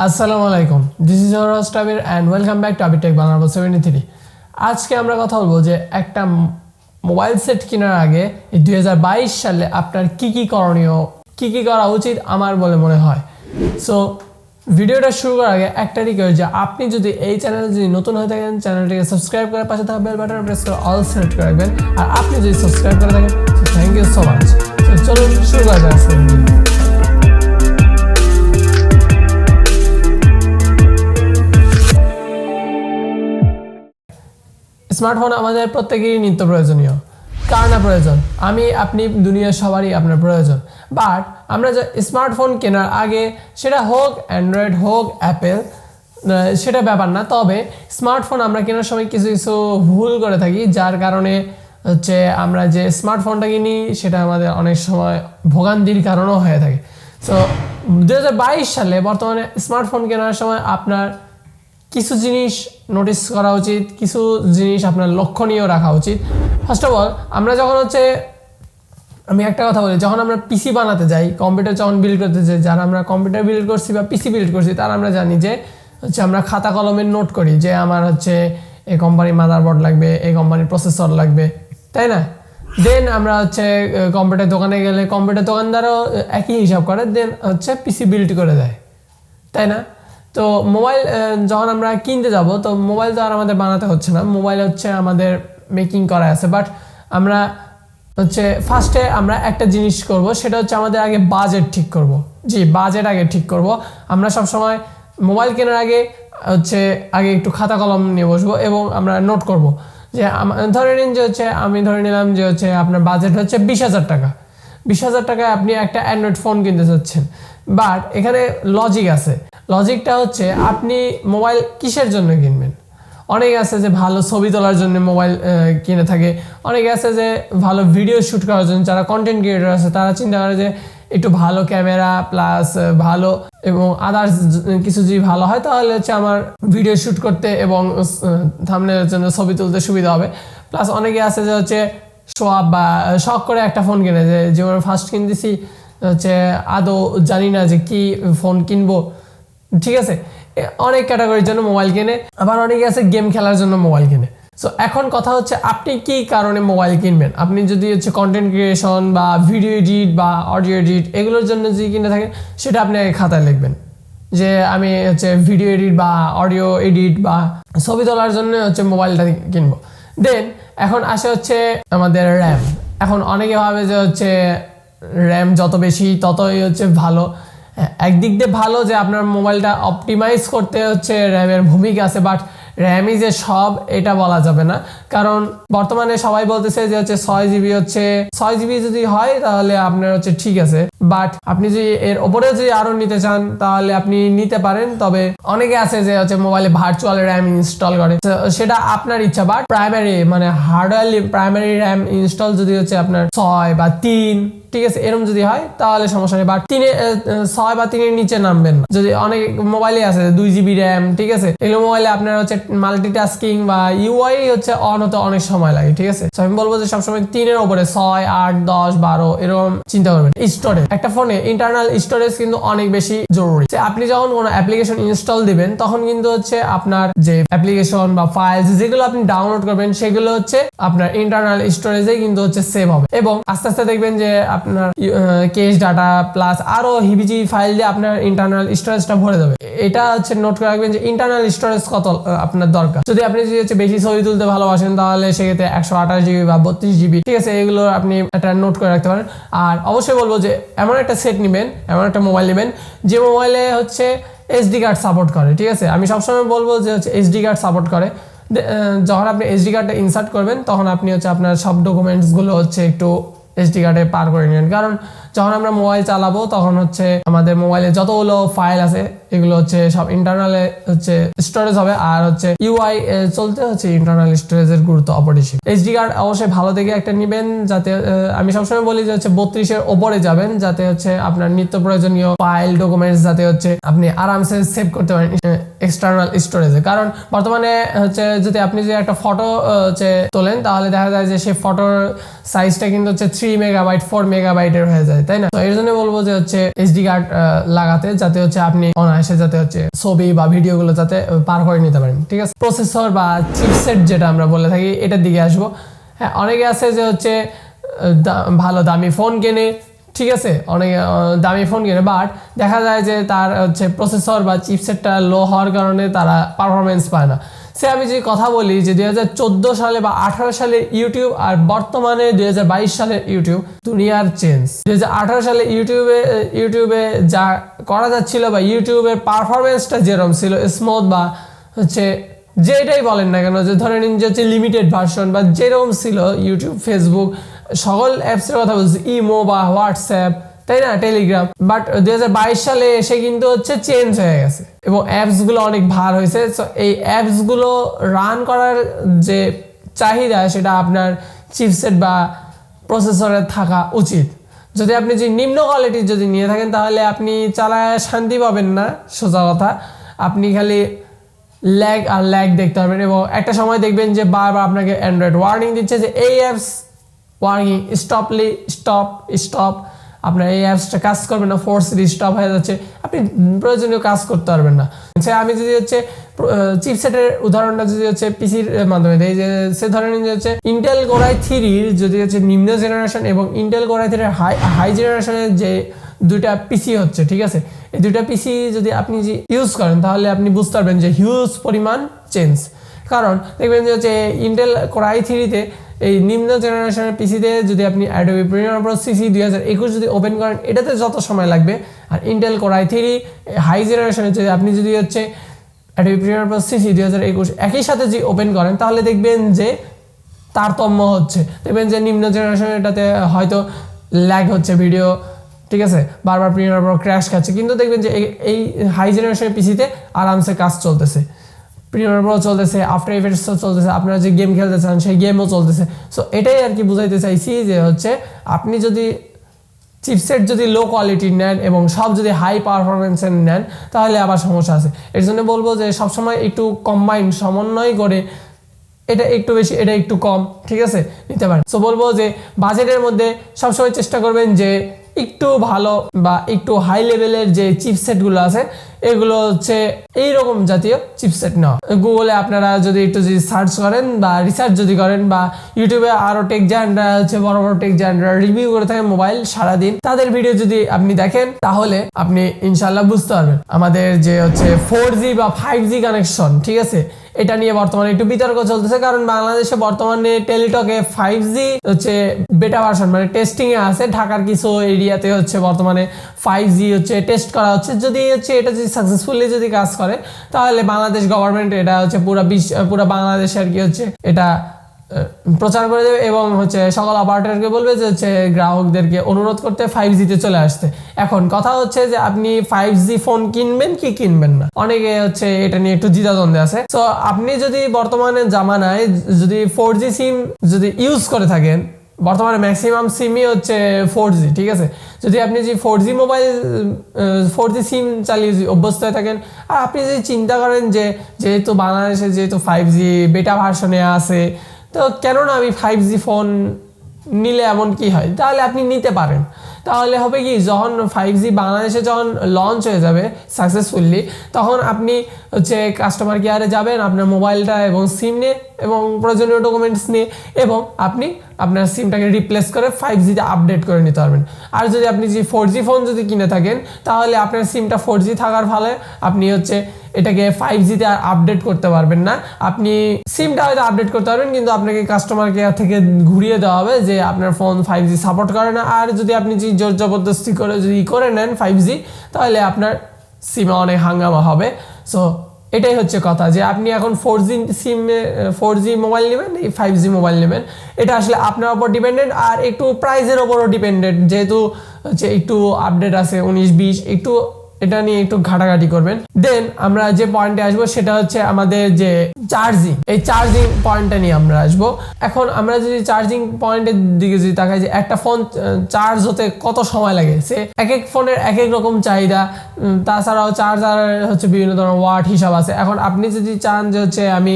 আসসালামু আলাইকুম, this is our host Abir and welcome back to Abir tech Bangla Pro73। আজকে আমরা কথা বলবো যে একটা মোবাইল সেট কেনার আগে 2022 সালে আপনার কি করণীয়, কি করা উচিত আমার বলে মনে হয়। সো ভিডিওটা শুরু করার আগে একটা রিকোয়েস্ট যে আপনি যদি এই চ্যানেলে যদি নতুন হয়ে থাকেন চ্যানেলটিকে সাবস্ক্রাইব করে পাশে থাকা বেল বাটন প্রেস করে অল সিলেক্ট করে রাখবেন। আর আপনি যদি সাবস্ক্রাইব করে থাকেন থ্যাংক ইউ সো মাচ। তো চলুন শুরু করা যাক আজকের ভিডিও। স্মার্টফোন আমাদের প্রত্যেকেরই নিত্য প্রয়োজনীয়, কার না প্রয়োজন, আমি আপনি দুনিয়ার সবারই আপনার প্রয়োজন। বাট আমরা যে স্মার্টফোন কেনার আগে সেটা হোক অ্যান্ড্রয়েড হোক অ্যাপেল, সেটা ব্যাপার না, তবে স্মার্টফোন আমরা কেনার সময় কিছু ভুল করে থাকি, যার কারণে হচ্ছে আমরা যে স্মার্টফোনটা কিনি সেটা আমাদের অনেক সময় ভোগান্তির কারণও হয়ে থাকে। সো 2022 সালে বর্তমানে স্মার্টফোন কেনার সময় আপনার কিছু জিনিস নোটিস করা উচিত, কিছু জিনিস আপনার লক্ষণীয় রাখা উচিত। ফার্স্ট অফ অল আমরা যখন আমি একটা কথা বলি, যখন আমরা পিসি বানাতে যাই, কম্পিউটার যখন বিল্ড করতে যাই, যারা আমরা কম্পিউটার বিল্ড করছি বা পিসি বিল্ড করছি তারা আমরা জানি যে আমরা খাতা কলমে নোট করি যে আমার এই কোম্পানির মাদারবোর্ড লাগবে, এই কোম্পানির প্রসেসর লাগবে, তাই না? দেন আমরা কম্পিউটার দোকানে গেলে কম্পিউটার দোকানদারও একই হিসাব করে, দেন পিসি বিল্ড করে দেয়, তাই না? তো মোবাইল যখন আমরা কিনতে যাব, তো মোবাইল তো আর আমাদের বানাতে হচ্ছে না, মোবাইল আমাদের মেকিং করা আছে। বাট আমরা ফার্স্টে আমরা একটা জিনিস করব, সেটা আমাদের আগে বাজেট ঠিক করব। বাজেট আগে ঠিক করব। আমরা সব সময় মোবাইল কেনার আগে আগে একটু খাতা কলম নিয়ে বসবো এবং আমরা নোট করব যে ধরে নিন যে আমি ধরে নিলাম যে আপনার বাজেট 20,000 টাকা। 20,000 টাকায় আপনি একটা অ্যান্ড্রয়েড ফোন কিনতে চাচ্ছেন। বাট এখানে লজিক আছে। লজিকটা আপনি মোবাইল কিসের জন্য কিনবেন। অনেকে আছে যে ভালো ছবি তোলার জন্য মোবাইল কিনে থাকে, অনেকে আছে যে ভালো ভিডিও শ্যুট করার জন্য, যারা কন্টেন্ট ক্রিয়েটর আছে তারা চিন্তা করে যে একটু ভালো ক্যামেরা প্লাস ভালো এবং আদার্স কিছু যদি ভালো হয় তাহলে আমার ভিডিও শ্যুট করতে এবং থাম্বনেলের জন্য ছবি তুলতে সুবিধা হবে। প্লাস অনেকে আছে যে শোয়াব বা শখ করে একটা ফোন কিনে, যে যেমন ফার্স্ট কিনতেছি আদৌ জানি না যে কি ফোন কিনবো, ঠিক আছে? অনেক ক্যাটাগরির জন্য মোবাইল কেনে, আবার অনেকে আছে গেম খেলার জন্য মোবাইল কেনে। সো এখন কথা আপনি কি কারণে মোবাইল কিনবেন। আপনি যদি কন্টেন্ট ক্রিয়েশন বা ভিডিও এডিট বা অডিও এডিট এগুলোর জন্য যদি কিনে থাকেন, সেটা আপনি আগে খাতায় লিখবেন যে আমি ভিডিও এডিট বা অডিও এডিট বা ছবি তোলার জন্য মোবাইলটা কিনবো। দেন এখন আসে আমাদের র্যাম। এখন অনেকে ভাবে যে র্যাম যত বেশি ততই ভালো। একদিক দিয়ে ভালো যে আপনার মোবাইলটা অপটিমাইজ করতে র্যামের ভূমিকা আছে, বাট র্যামই যে সব এটা বলা যাবে না। কারণ বর্তমানে সবাই বলতেছে যে 6 জিবি যদি হয় তাহলে আপনার ঠিক আছে, বাট আপনি যদি এর ওপরে যদি আরো নিতে চান তাহলে আপনি নিতে পারেন। তবে অনেকে আছে যে মোবাইলে ভার্চুয়াল র্যাম ইনস্টল করে, সেটা আপনার ইচ্ছা। But primary hardware primary RAM install যদি আপনার 6 বা 3, ঠিক আছে, এরকম যদি হয় তাহলে সমস্যা নেই। বাট 6 বা 3-এর নিচে নামবেন না। যদি অনেক মোবাইলে আছে 2 জিবি র্যাম, ঠিক আছে, এগুলো মোবাইলে আপনার মাল্টিটাস্কিং বা ইউআই অন হতে অনেক সময় লাগে, ঠিক আছে। আমি বলবো যে সবসময় 3-এর উপরে 6, 8, 10, 12 এরকম চিন্তা করবেন। স্টোরেজ, একটা ফোনে ইন্টারনাল স্টোরেজ কিন্তু অনেক বেশি জরুরি। আপনি যখন কোনো অ্যাপ্লিকেশন ইনস্টল দিবেন তখন কিন্তু আপনার যে অ্যাপ্লিকেশন বা ফাইলস যেগুলো আপনি ডাউনলোড করবেন সেগুলো আপনার ইন্টারনাল স্টোরেজে কিন্তু সেভ হবে, এবং আস্তে আস্তে দেখবেন যে আপনার কেস ডাটা প্লাস আরো হিবিজি ফাইল দিয়ে আপনার ইন্টারনাল স্টোরেজটা ভরে যাবে। এটা নোট করে রাখবেন যে ইন্টারনাল স্টোরেজ কত আপনার দরকার। যদি আপনি বেশি ছবি তুলতে ভালোবাসেন তাহলে সেক্ষেত্রে 128 জিবি বা 32 জিবি, ঠিক আছে, এগুলো আপনি একটা নোট করে রাখতে পারেন। আর অবশ্যই বলবো যে এমন একটা সেট নেবেন, এমন একটা মোবাইল নেবেন যে মোবাইলে এসডি কার্ড সাপোর্ট করে, ঠিক আছে। আমি সবসময় বলবো যে এসডি কার্ড সাপোর্ট করে। যখন আপনি এসডি কার্ডটা ইনসার্ট করবেন তখন আপনি আপনার সব ডকুমেন্টসগুলো একটু এসডি কার্ডে পার করে নেবেন। কারণ যখন আমরা মোবাইল চালাবো তখন আমাদের মোবাইলে যতগুলো ফাইল আছে এগুলো সব ইন্টারনালে স্টোরেজ হবে, আর ইউআই চলতে ইন্টারনাল স্টোরেজের গুরুত্ব অপরিসীম। এসডি কার্ড অবশ্যই ভালো থেকে একটা নেবেন, যাতে আমি সবসময় বলি যে 32-এর ওপরে যাবেন, যাতে আপনার নিত্য প্রয়োজনীয় ফাইল ডকুমেন্টস যাতে আপনি আরামসে সেভ করতে পারেন এক্সটার্নাল স্টোরেজে। কারণ বর্তমানে যদি আপনি একটা ফটো তোলেন তাহলে দেখা যায় যে সেই ফটোর সাইজটা কিন্তু 3 মেগাবাইট 4 মেগাবাইটের হয়ে যায়। ইত্যাদি, তাই না? তো এর জন্য বলবো যে হচ্ছে এসডি কার্ড লাগাতে, যাতে হচ্ছে আপনি অনায়াসে যাতে হচ্ছে ছবি বা ভিডিওগুলো যাতে পার করে নিতে পারেন, ঠিক আছে? প্রসেসর বা চিপসেট যেটা আমরা বলে থাকি এটার দিকে আসবো। হ্যাঁ, অনেকে আছে যে হচ্ছে ভালো দামি ফোন কেনে, ঠিক আছে, অনেক দামি ফোন কিনে, বাট দেখা যায় যে তার হচ্ছে প্রসেসর বা চিপসেটটা লো হওয়ার কারণে তারা পারফরমেন্স পায় না। সে আমি যে কথা বলি যে 2014 সালে বা 18 সালে ইউটিউব আর বর্তমানে 2022 সালের ইউটিউব দুনিয়ার চেঞ্জ। 2018 সালে ইউটিউবে যা করা যাচ্ছিল বা ইউটিউবের পারফরমেন্সটা যেরকম ছিল স্মুথ বা হচ্ছে যেটাই বলেন না কেন, যে ধরে নিন যে হচ্ছে লিমিটেড ভার্সন বা যেরকম ছিল ইউটিউব, ফেসবুক, সকল অ্যাপসের কথা বলছি, ইমো বা হোয়াটসঅ্যাপ, তাই না, টেলিগ্রাম, বাট 2022 সালে এসে কিন্তু হচ্ছে চেঞ্জ হয়ে গেছে এবং অ্যাপসগুলো অনেক ভার হয়েছে। সো এই অ্যাপসগুলো রান করার যে চাহিদা সেটা আপনার চিপসেট বা প্রসেসরে থাকা উচিত। যদি আপনি যে নিম্ন কোয়ালিটির যদি নিয়ে থাকেন তাহলে আপনি চালায় শান্তি পাবেন না, সোজা কথা। আপনি খালি ল্যাগ আর ল্যাগ দেখতে পারবেন এবং একটা সময় দেখবেন যে বারবার আপনাকে অ্যান্ড্রয়েড ওয়ার্নিং দিচ্ছে যে এই অ্যাপস ওয়ার্নিং স্টপ, আপনার এই অ্যাপসটা কাজ করবে না, ফোর্সলি স্টপ হয়ে যাচ্ছে, আপনি প্রয়োজনীয় কাজ করতে পারবেন না। আমি যদি হচ্ছে চিপসেটের উদাহরণটা যদি হচ্ছে পিসির মাধ্যমে দেয়, যে সে ধরে নিন যে হচ্ছে ইন্টেল কোর i3 যদি হচ্ছে নিম্ন জেনারেশন এবং ইন্টেল কোর i3 হাই জেনারেশনের যে দুইটা পিসি হচ্ছে, ঠিক আছে, এই দুইটা পিসি যদি আপনি যে ইউজ করেন তাহলে আপনি বুঝতে পারবেন যে হিউজ পরিমাণ চেঞ্জ। কারণ দেখবেন যে হচ্ছে ইন্টেল কোর i3-তে এই নিম্ন জেনারেশনের পিসিতে যদি আপনি অ্যাডোবি প্রিমিয়ার প্রো সিসি 2021 যদি ওপেন করেন এটাতে যত সময় লাগবে, আর ইন্টেল কোর i3 হাই জেনারেশনে যদি আপনি যদি হচ্ছে অ্যাডোবি প্রিমিয়ার প্রো সিসি 2021 একই সাথে যদি ওপেন করেন তাহলে দেখবেন যে তারতম্য হচ্ছে। দেখবেন যে নিম্ন জেনারেশন এটাতে হয়তো ল্যাগ হচ্ছে ভিডিও, ঠিক আছে, বারবার প্রিমিয়ার প্রো ক্র্যাশ খাচ্ছে, কিন্তু দেখবেন যে এই হাই জেনারেশনের পিসিতে আরামসে কাজ চলতেছে, প্রিমিয়ার প্রো চলতেছে, আফটার ইফেক্টসও চলতেছে, আপনারা যে গেম খেলতে চান সেই গেমও চলতেছে। সো এটাই আর কি বুঝাইতে চাইছি যে হচ্ছে আপনি যদি চিপসেট যদি লো কোয়ালিটির নেন এবং সব যদি হাই পারফরমেন্সের নেন তাহলে আবার সমস্যা আছে। এর জন্য বলবো যে সবসময় একটু কম্বাইন সমন্বয় করে এটা একটু বেশি এটা একটু কম, ঠিক আছে, নিতে পারেন। সো বলবো যে বাজেটের মধ্যে সবসময় চেষ্টা করবেন যে একটু ভালো বা একটু হাই লেভেলের যে চিপসেটগুলো আছে এগুলো হচ্ছে এইরকম জাতীয় চিপসেট নেওয়া। গুগলে আপনারা যদি একটু যদি সার্চ করেন বা রিসার্চ যদি করেন বা ইউটিউবে আরও টেক জায়ান্টরা হচ্ছে বড় বড় টেক জায়ান্টরা রিভিউ করে থাকে মোবাইল সারাদিন, তাদের ভিডিও যদি আপনি দেখেন তাহলে আপনি ইনশাল্লাহ বুঝতে পারবেন। আমাদের যে হচ্ছে 4G বা 5G কানেকশন, ঠিক আছে, এটা নিয়ে বর্তমানে একটু বিতর্ক চলতেছে, কারণ বাংলাদেশে বর্তমানে টেলিটকে 5G হচ্ছে বেটা ভার্সন মানে টেস্টিং এ আছে। ঢাকার কিছু এরিয়াতে হচ্ছে বর্তমানে 5G হচ্ছে টেস্ট করা হচ্ছে। যদি হচ্ছে এটা যদি সাকসেসফুলি যদি কাজ করে তাহলে বাংলাদেশ গভর্নমেন্ট এটা হচ্ছে পুরো বাংলাদেশে আর কি হচ্ছে এটা প্রচার করে দেবে এবং হচ্ছে সকল অপারেটরকে বলবে যে হচ্ছে গ্রাহকদেরকে অনুরোধ করতে 5G-তে চলে আসতে। এখন কথা হচ্ছে যে আপনি 5G ফোন কিনবেন কি কিনবেন না, অনেকে হচ্ছে এটা নিয়ে একটু দ্বিধাদ্বন্দ্বে আছে। তো আপনি যদি বর্তমানে জামানায় যদি 4G সিম যদি ইউজ করে থাকেন, বর্তমানে ম্যাক্সিমাম সিমই হচ্ছে 4G, ঠিক আছে, যদি আপনি যে 4G মোবাইল 4G সিম চালিয়ে অভ্যস্ত হয়ে থাকেন আর আপনি যদি চিন্তা করেন যে যেহেতু বাংলাদেশে যেহেতু 5G বেটা ভার্সনে আছে তো কেননা আমি 5G ফোন নিলে এমন কি হয়, তাহলে আপনি নিতে পারেন। তাহলে হবে কি, যখন 5G বাংলাদেশে যখন লঞ্চ হয়ে যাবে সাকসেসফুলি তখন আপনি হচ্ছে কাস্টমার কেয়ারে যাবেন আপনার মোবাইলটা এবং সিম নিয়ে এবং প্রয়োজনীয় ডকুমেন্টস নিয়ে এবং আপনি আপনার সিমটাকে রিপ্লেস করে 5G-তে আপডেট করে নিতে পারবেন। আর যদি আপনি যে 4G ফোন যদি কিনে থাকেন তাহলে আপনার সিমটা 4G থাকার ফলে আপনি হচ্ছে এটাকে 5G-তে আর আপডেট করতে পারবেন না। আপনি সিমটা হয়তো আপডেট করতে পারবেন কিন্তু আপনাকে কাস্টমার কেয়ার থেকে ঘুরিয়ে দেওয়া হবে যে আপনার ফোন 5G সাপোর্ট করে না। আর যদি আপনি যে জোর জবরদস্তি করে যদি করে নেন 5G তাহলে আপনার সিমে অনেক হাঙ্গামা হবে। সো এটাই হচ্ছে কথা যে আপনি এখন 4G সিমে 4G মোবাইল নেবেন এই 5G মোবাইল নেবেন, এটা আসলে আপনার উপর ডিপেন্ডেন্ট আর একটু প্রাইসের উপরও ডিপেন্ডেন্ট, যেহেতু হচ্ছে একটু আপডেট আছে 19-20 একটু এটা নিয়ে একটু ঘাটাঘাটি করবেন। দেন আমরা যে পয়েন্টে আসবো সেটা হচ্ছে আমাদের যে চার্জিং, এই চার্জিং পয়েন্টটা নিয়ে আমরা আসবো। এখন আমরা যদি চার্জিং পয়েন্টের দিকে যদি তাকাই যে একটা ফোন চার্জ হতে কত সময় লাগে, সে এক এক ফোনের এক এক রকম চাহিদা, তাছাড়াও চার্জার হচ্ছে বিভিন্ন ধরনের ওয়াট হিসাব আছে। এখন আপনি যদি চান যে হচ্ছে আমি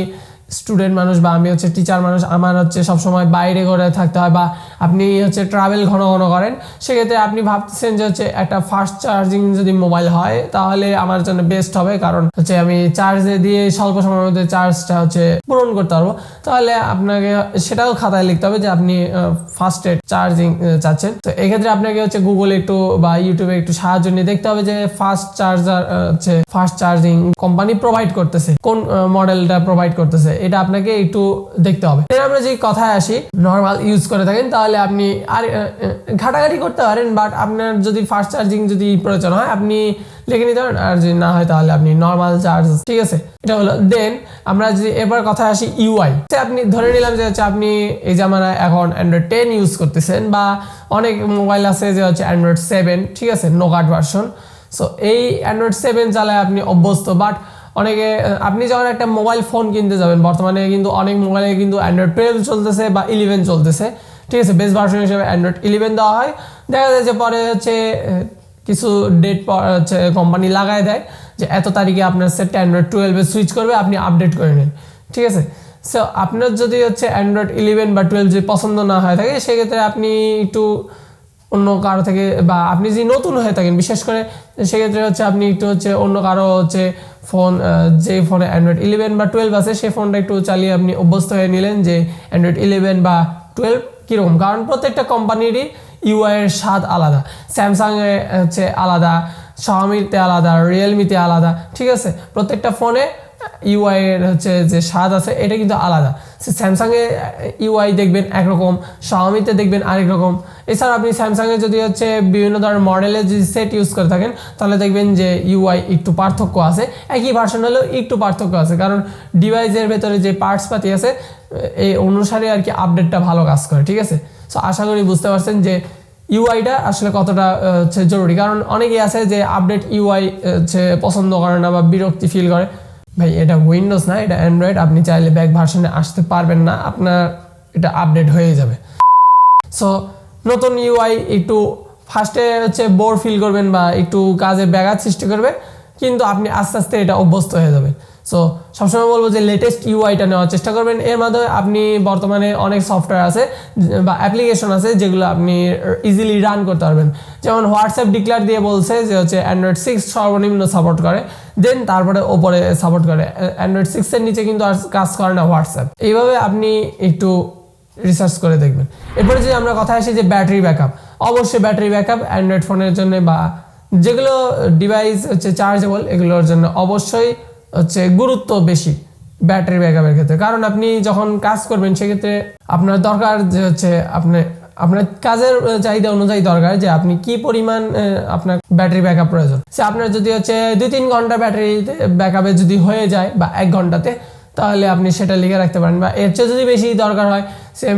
স্টুডেন্ট মানুষ বা আমি হচ্ছে টিচার মানুষ, আমার হচ্ছে সবসময় বাইরে করে থাকতে হয়, বা আপনি হচ্ছে ট্রাভেল ঘন ঘন করেন, সেক্ষেত্রে আপনি ভাবতেছেন যে হচ্ছে একটা ফাস্ট চার্জিং যদি মোবাইল হয় তাহলে আমার জন্য বেস্ট হবে, কারণ হচ্ছে আমি চার্জে দিয়ে স্বল্প সময়ের মধ্যে চার্জটা হচ্ছে পূরণ করতে পারবো। তাহলে আপনাকে সেটাও খাতায় লিখতে হবে যে আপনি ফাস্ট চার্জিং চাচ্ছেন। তো এক্ষেত্রে আপনাকে হচ্ছে গুগলে একটু বা ইউটিউবে একটু সাহায্য নিয়ে দেখতে হবে যে ফাস্ট চার্জার হচ্ছে ফাস্ট চার্জিং কোম্পানি প্রোভাইড করতেছে, কোন মডেলটা প্রোভাইড করতেছে, এটা আপনাকে একটু দেখতে হবে। আমরা যে কথায় আসি, নর্মাল ইউজ করে থাকেন তাহলে আপনি আর ঘাটাঘাটি করতে পারেন, বাট আপনার যদি ফাস্ট চার্জিং যদি প্রয়োজন হয় আপনি লিখে নিতে পারেন, আর যদি না হয় তাহলে আপনি নর্মাল চার্জ, ঠিক আছে, এটা হলো। দেন আমরা যদি এবার কথা আসি ইউআই, আপনি ধরে নিলাম যে হচ্ছে আপনি এই জামানায় এখন অ্যান্ড্রয়েড 10 ইউজ করতেছেন, বা অনেক মোবাইল আছে যে হচ্ছে অ্যান্ড্রয়েড 7, ঠিক আছে, নোকাট ভার্সন। সো এই অ্যান্ড্রয়েড 7 চালায় আপনি অভ্যস্ত, বাট অনেকে আপনি যখন একটা মোবাইল ফোন কিনতে যাবেন, বর্তমানে কিন্তু অনেক মোবাইলে কিন্তু অ্যান্ড্রয়েড 12 চলতেছে বা 11 চলতেছে, ঠিক আছে, বেস ভার্সন হিসেবে অ্যান্ড্রয়েড 11 দেওয়া হয়। দেখা যায় যে পরে হচ্ছে কিছু ডেট হচ্ছে কোম্পানি লাগায় দেয় যে এত তারিখে আপনার সেটটা অ্যান্ড্রয়েড 12-এ সুইচ করবে, আপনি আপডেট করে নিন, ঠিক আছে। সো আপনার যদি হচ্ছে অ্যান্ড্রয়েড 11 বা 12 যদি পছন্দ না হয়ে থাকে, সেক্ষেত্রে আপনি একটু অন্য কারো থেকে, বা আপনি যদি নতুন হয়ে থাকেন বিশেষ করে, সেক্ষেত্রে হচ্ছে আপনি একটু হচ্ছে অন্য কারো হচ্ছে ফোন, যে ফোনে অ্যান্ড্রয়েড 11 বা 12 আছে সেই ফোনটা একটু চালিয়ে আপনি অভ্যস্ত হয়ে নিলেন যে অ্যান্ড্রয়েড 11 বা 12 কীরকম, কারণ প্রত্যেকটা কোম্পানিরই ইউআই এর স্বাদ আলাদা। স্যামসাংয়ে হচ্ছে আলাদা, শাওমিতে আলাদা, রিয়েলমিতে আলাদা, ঠিক আছে, প্রত্যেকটা ফোনে ইউআই এর হচ্ছে যে স্বাদ আছে এটা কিন্তু আলাদা। স্যামসাংয়ে ইউআই দেখবেন একরকম, শাওমিতে দেখবেন আরেক রকম। এছাড়া আপনি স্যামসাংয়ে যদি হচ্ছে বিভিন্ন ধরনের মডেলের যদি সেট ইউজ করে থাকেন তাহলে দেখবেন যে ইউআই একটু পার্থক্য আছে, একই ভার্সন হলেও একটু পার্থক্য আছে, কারণ ডিভাইসের ভেতরে যে পার্টস পাতি আছে এই অনুসারে আর কি আপডেটটা ভালো কাজ করে, ঠিক আছে। সো আশা করি বুঝতে পারছেন যে ইউআইটা আসলে কতটা হচ্ছে জরুরি, কারণ অনেকেই আছে যে আপডেট ইউআই হচ্ছে পছন্দ করে না বা বিরক্তি ফিল করে। ভাই এটা উইন্ডোজ না, এটা অ্যান্ড্রয়েড, আপনি চাইলে ব্যাক ভার্সনে আসতে পারবেন না, আপনার এটা আপডেট হয়ে যাবে। সো নতুন ইউআই একটু ফার্স্টে হচ্ছে বোর ফিল করবেন বা একটু কাজে ব্যাঘাত সৃষ্টি করবে, কিন্তু আপনি আস্তে আস্তে এটা অভ্যস্ত হয়ে যাবেন। সো সবসময় বলবো যে লেটেস্ট ইউআইটা নেওয়ার চেষ্টা করবেন। এর মাধ্যমে আপনি বর্তমানে অনেক সফটওয়্যার আছে বা অ্যাপ্লিকেশন আছে যেগুলো আপনি ইজিলি রান করতে পারবেন। যেমন হোয়াটসঅ্যাপ ডিক্লেয়ার দিয়ে বলছে যে হচ্ছে অ্যান্ড্রয়েড 6 সর্বনিম্ন সাপোর্ট করে, দেন তারপরে ওপরে সাপোর্ট করে, অ্যান্ড্রয়েড 6 এর নিচে কিন্তু আর কাজ করে না হোয়াটসঅ্যাপ। এইভাবে আপনি একটু রিসার্চ করে দেখবেন। এরপরে যদি আমরা কথা আসি যে ব্যাটারি ব্যাকআপ, অবশ্যই ব্যাটারি ব্যাকআপ অ্যান্ড্রয়েড ফোনের জন্য বা যেগুলো ডিভাইস হচ্ছে চার্জেবল এগুলোর জন্য অবশ্যই হচ্ছে গুরুত্ব বেশি ব্যাটারি ব্যাকআপের ক্ষেত্রে, কারণ আপনি যখন কাজ করবেন সেক্ষেত্রে আপনার দরকার যে হচ্ছে আপনার কাজের চাহিদা অনুযায়ী দরকার যে আপনি কি পরিমাণ আপনার ব্যাটারি ব্যাকআপ প্রয়োজন। সে আপনার যদি হচ্ছে 2-3 ঘন্টা ব্যাটারি ব্যাকআপে যদি হয়ে যায় বা 1 ঘন্টাতে, তাহলে আপনি সেটা লিখে রাখতে পারেন। বা এর চেয়ে যদি বেশি দরকার হয়, সে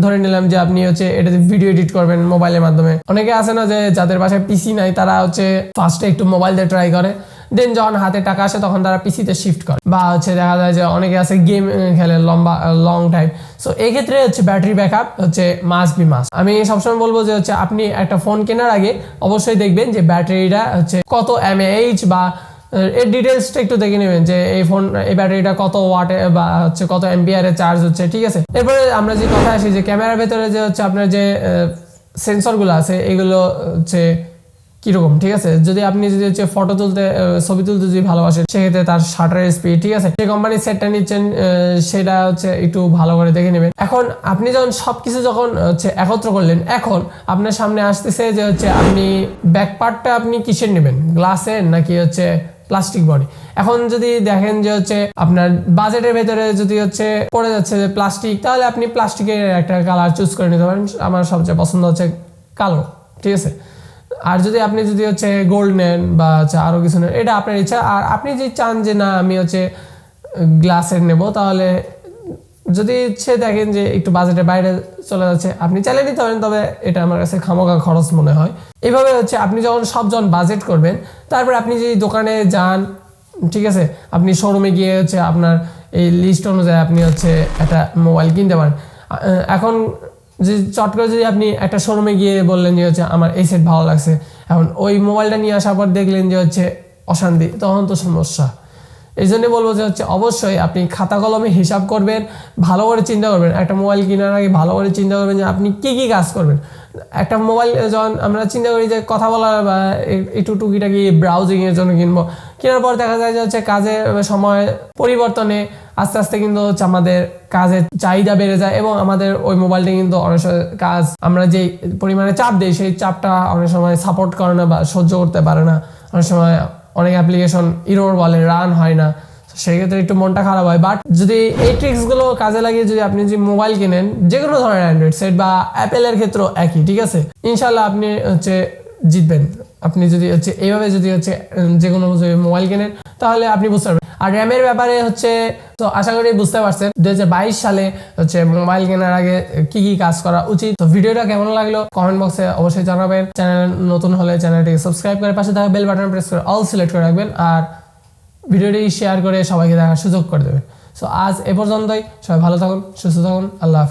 ধরে নিলাম যে আপনি হচ্ছে এটাতে ভিডিও এডিট করবেন মোবাইলের মাধ্যমে, অনেকে আছে না যে যাদের বাসায় পিসি নাই তারা হচ্ছে ফার্স্টে একটু মোবাইল দিয়ে ট্রাই করে, দেন যখন হাতে টাকা আসে তখন তারা পিসিতে শিফট করে, বা হচ্ছে দেখা যায় যে অনেকে আছে গেম খেলে লং টাইম। সো এই ক্ষেত্রে হচ্ছে ব্যাটারি ব্যাকআপ হচ্ছে মাস্ট বি মাস্ট। আমি সবসময় বলবো যে হচ্ছে আপনি একটা ফোন কেনার আগে অবশ্যই দেখবেন যে ব্যাটারিটা হচ্ছে কত mAh বা এর ডিটেলসটা একটু দেখে নেবেন যে এই ব্যাটারিটা কত ওয়াটে বা হচ্ছে কত এম্পিয়ারে চার্জ হচ্ছে, ঠিক আছে। এরপরে আমরা যে কথা আসি যে ক্যামেরার ভেতরে যে হচ্ছে আপনার যে সেন্সরগুলো আছে এগুলো হচ্ছে কিরকম, ঠিক আছে। যদি আপনি যদি হচ্ছে ফটো তুলতে ছবি তুলতে যদি ভালোবাসেন সেক্ষেত্রে তার শাটারের স্পিড, ঠিক আছে, যে কোম্পানির সেটটা নিচ্ছেন সেটা হচ্ছে একটু ভালো করে দেখে নেবেন। এখন আপনি যখন সবকিছু যখন হচ্ছে একত্র করলেন, এখন আপনার সামনে আসতেছে যে হচ্ছে আপনি ব্যাক পার্টটা আপনি কিসের নেবেন, গ্লাসের নাকি হচ্ছে প্লাস্টিক বডি। এখন যদি দেখেন যে হচ্ছে আপনার বাজেটের ভেতরে যদি হচ্ছে পড়ে যাচ্ছে যে প্লাস্টিক, তাহলে আপনি প্লাস্টিকের একটা কালার চুজ করে নিতে পারেন। আমার সবচেয়ে পছন্দ হচ্ছে কালো, ঠিক আছে। আর যদি আপনি যদি হচ্ছে গোল্ড নেন বা হচ্ছে আরও কিছু নেন, এটা আপনার ইচ্ছা। আর আপনি যদি চান যে না আমি হচ্ছে গ্লাসের নেব, তাহলে যদি ইচ্ছে দেখেন যে একটু বাজেটের বাইরে চলে যাচ্ছে, আপনি চালিয়ে নিতে পারেন, তবে এটা আমার কাছে খামোখা খরচ মনে হয়। এইভাবে হচ্ছে আপনি যখন বাজেট করবেন, তারপর আপনি যদি দোকানে যান, ঠিক আছে, আপনি শোরুমে গিয়ে হচ্ছে আপনার এই লিস্ট অনুযায়ী আপনি হচ্ছে একটা মোবাইল কিনতে পারেন। এখন যে চট করে যদি আপনি একটা শোরুমে গিয়ে বললেন যে হচ্ছে আমার এই সেট ভালো লাগছে, এখন ওই মোবাইলটা নিয়ে আসার পর দেখলেন যে হচ্ছে অশান্তি, তখন তো সমস্যা। এই জন্য বলবো যে হচ্ছে অবশ্যই আপনি খাতা কলমে হিসাব করবেন, ভালো করে চিন্তা করবেন। একটা মোবাইল কেনার আগে ভালো করে চিন্তা করবেন যে আপনি কি কি কাজ করবেন। একটা মোবাইল যখন আমরা চিন্তা করি যে কথা বলা বা একটু টুকিটাকি ব্রাউজিংয়ের জন্য কিনবো, কেনার পর দেখা যায় যে হচ্ছে কাজের সময় পরিবর্তনে আস্তে আস্তে কিন্তু হচ্ছে আমাদের কাজের চাহিদা বেড়ে যায় এবং আমাদের ওই মোবাইলটা কিন্তু অনেক সময় কাজ আমরা যে পরিমাণে চাপ দিই সেই চাপটা অনেক সময় সাপোর্ট করে না বা সহ্য করতে পারে না। অনেক সময় অনেক অ্যাপ্লিকেশন ইরর বলে, রান হয় না, সেক্ষেত্রে একটু মনটা খারাপ হয়। বাট যদি এই ট্রিক্সগুলো কাজে লাগিয়ে যদি আপনি যদি মোবাইল কিনেন, যে কোনো ধরনের অ্যান্ড্রয়েড সেট বা অ্যাপেলের ক্ষেত্রেও একই, ঠিক আছে, ইনশাল্লাহ আপনি হচ্ছে জিতবেন। আপনি যদি হচ্ছে এইভাবে যদি হচ্ছে যে কোনো মোবাইল কেনেন তাহলে আপনি বুঝতে পারবেন। আর র্যামের ব্যাপারে হচ্ছে তো আশা করি বুঝতে পারছেন 2022 সালে হচ্ছে মোবাইল কেনার আগে কি কি কাজ করা উচিত। তো ভিডিওটা কেমন লাগলো কমেন্ট বক্সে অবশ্যই জানাবেন। চ্যানেল নতুন হলে চ্যানেলটিকে সাবস্ক্রাইব করে পাশে থাকা বেল বাটন প্রেস করে অল সিলেক্ট করে রাখবেন আর ভিডিওটি শেয়ার করে সবাইকে দেখার সুযোগ করে দেবেন। সো আজ এ পর্যন্তই, সবাই ভালো থাকুন, সুস্থ থাকুন, আল্লাহ হাফেজ।